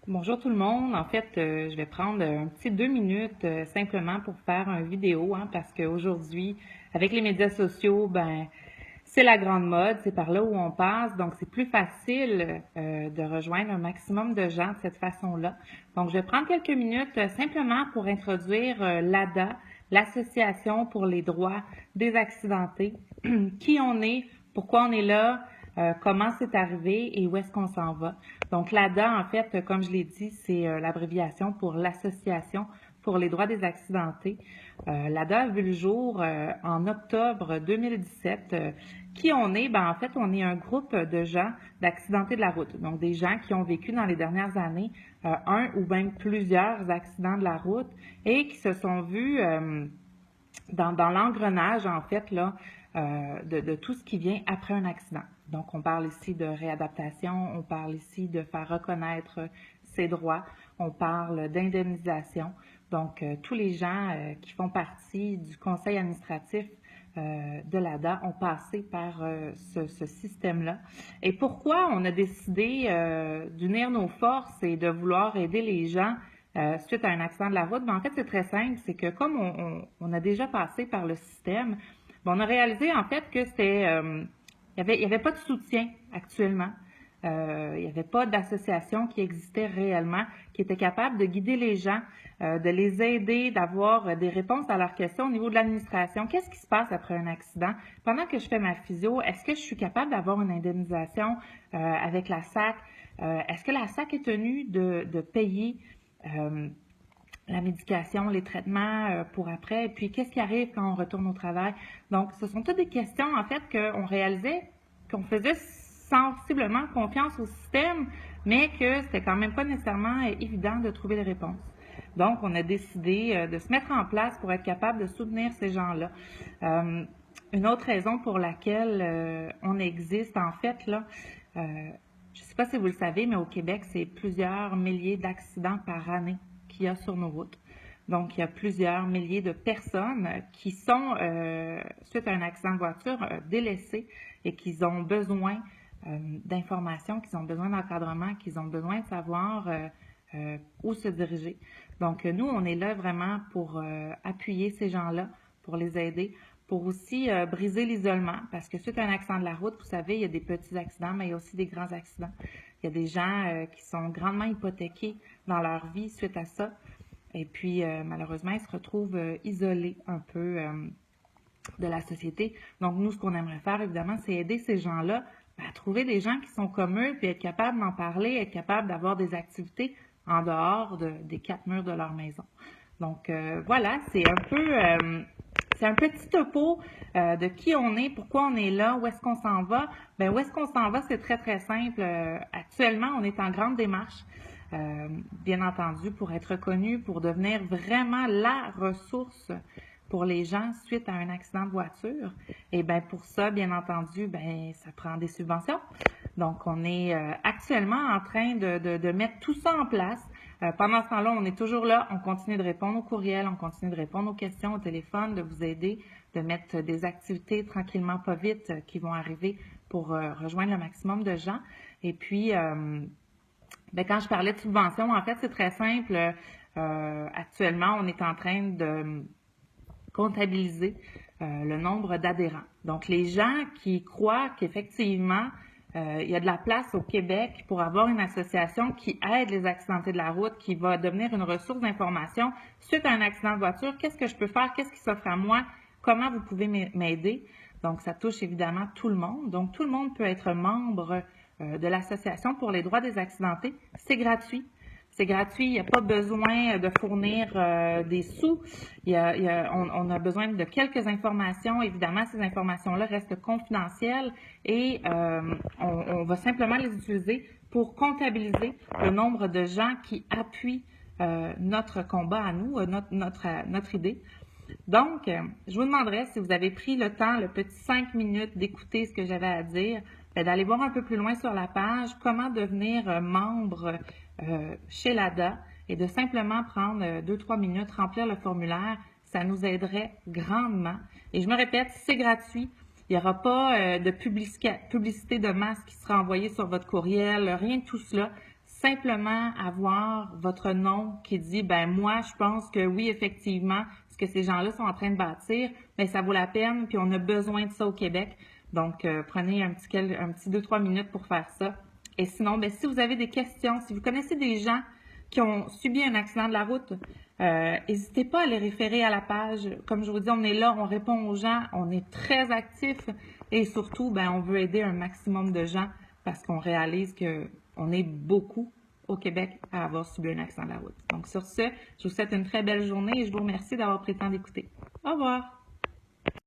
Bonjour tout le monde. En fait, je vais prendre un petit 2 minutes simplement pour faire une vidéo, parce qu'aujourd'hui, avec les médias sociaux, c'est la grande mode, c'est par là où on passe, donc c'est plus facile de rejoindre un maximum de gens de cette façon-là. Donc, je vais prendre quelques minutes simplement pour introduire l'ADA, l'Association pour les droits des accidentés, qui on est, pourquoi on est là, comment c'est arrivé et où est-ce qu'on s'en va. Donc, l'ADA, en fait, comme je l'ai dit, c'est l'abréviation pour l'Association pour les droits des accidentés. L'ADA a vu le jour en octobre 2017. Qui on est? En fait, on est un groupe de gens d'accidentés de la route. Donc, des gens qui ont vécu dans les dernières années un ou même plusieurs accidents de la route et qui se sont vus dans l'engrenage, en fait, là, de tout ce qui vient après un accident. Donc, on parle ici de réadaptation, on parle ici de faire reconnaître ses droits, on parle d'indemnisation. Donc, tous les gens qui font partie du conseil administratif de l'ADA ont passé par ce système-là. Et pourquoi on a décidé d'unir nos forces et de vouloir aider les gens suite à un accident de la route? En fait, c'est très simple, c'est que comme on a déjà passé par le système, on a réalisé en fait que il y avait pas de soutien actuellement. Il n'y avait pas d'association qui existait réellement, qui était capable de guider les gens, de les aider, d'avoir des réponses à leurs questions au niveau de l'administration. Qu'est-ce qui se passe après un accident? Pendant que je fais ma physio, est-ce que je suis capable d'avoir une indemnisation avec la SAC? Est-ce que la SAC est tenue de payer la médication, les traitements pour après, et puis qu'est-ce qui arrive quand on retourne au travail? Donc, ce sont toutes des questions, en fait, qu'on réalisait, qu'on faisait sensiblement confiance au système, mais que c'était quand même pas nécessairement évident de trouver les réponses. Donc, on a décidé de se mettre en place pour être capable de soutenir ces gens-là. Une autre raison pour laquelle on existe, en fait, là, je ne sais pas si vous le savez, mais au Québec, c'est plusieurs milliers d'accidents par année qu'il y a sur nos routes. Donc, il y a plusieurs milliers de personnes qui sont, suite à un accident de voiture, délaissées et qui ont besoin d'informations, qui ont besoin d'encadrement, qui ont besoin de savoir où se diriger. Donc, nous, on est là vraiment pour appuyer ces gens-là, pour les aider, pour aussi briser l'isolement, parce que suite à un accident de la route, vous savez, il y a des petits accidents, mais il y a aussi des grands accidents. Il y a des gens qui sont grandement hypothéqués dans leur vie suite à ça. Et puis, malheureusement, ils se retrouvent isolés un peu de la société. Donc, nous, ce qu'on aimerait faire, évidemment, c'est aider ces gens-là à trouver des gens qui sont comme eux, puis être capable d'en parler, être capable d'avoir des activités en dehors des quatre murs de leur maison. Donc, voilà, c'est un petit topo de qui on est, pourquoi on est là, où est-ce qu'on s'en va. Où est-ce qu'on s'en va, c'est très, très simple. Actuellement, on est en grande démarche, bien entendu, pour être reconnu, pour devenir vraiment la ressource pour les gens suite à un accident de voiture. Et bien, pour ça, bien entendu, ça prend des subventions. Donc, on est actuellement en train de mettre tout ça en place. Pendant ce temps-là, on est toujours là, on continue de répondre aux courriels, on continue de répondre aux questions au téléphone, de vous aider, de mettre des activités tranquillement, pas vite, qui vont arriver pour rejoindre le maximum de gens. Et puis, quand je parlais de subventions, en fait, c'est très simple. Actuellement, on est en train de comptabiliser le nombre d'adhérents. Donc, les gens qui croient qu'effectivement, il y a de la place au Québec pour avoir une association qui aide les accidentés de la route, qui va devenir une ressource d'information suite à un accident de voiture. Qu'est-ce que je peux faire? Qu'est-ce qui s'offre à moi? Comment vous pouvez m'aider? Donc, ça touche évidemment tout le monde. Donc, tout le monde peut être membre de l'Association pour les droits des accidentés. C'est gratuit. C'est gratuit, il n'y a pas besoin de fournir des sous. On a besoin de quelques informations. Évidemment, ces informations-là restent confidentielles et on va simplement les utiliser pour comptabiliser le nombre de gens qui appuient notre combat à nous, notre idée. Donc, je vous demanderais si vous avez pris le temps, le petit 5 minutes d'écouter ce que j'avais à dire, d'aller voir un peu plus loin sur la page comment devenir membre chez l'ADA et de simplement prendre 2-3 minutes, remplir le formulaire. Ça nous aiderait grandement. Et je me répète, c'est gratuit. Il n'y aura pas de publicité de masse qui sera envoyée sur votre courriel, rien de tout cela. simplement avoir votre nom qui dit, ben moi, je pense que oui, effectivement, ce que ces gens-là sont en train de bâtir, ben ça vaut la peine, puis on a besoin de ça au Québec. Donc, prenez un petit 2-3 minutes pour faire ça. Et sinon, ben, si vous avez des questions, si vous connaissez des gens qui ont subi un accident de la route, n'hésitez pas à les référer à la page. Comme je vous dis, on est là, on répond aux gens, on est très actifs et surtout, ben, on veut aider un maximum de gens parce qu'on réalise qu'on est beaucoup au Québec à avoir subi un accident de la route. Donc sur ce, je vous souhaite une très belle journée et je vous remercie d'avoir pris le temps d'écouter. Au revoir!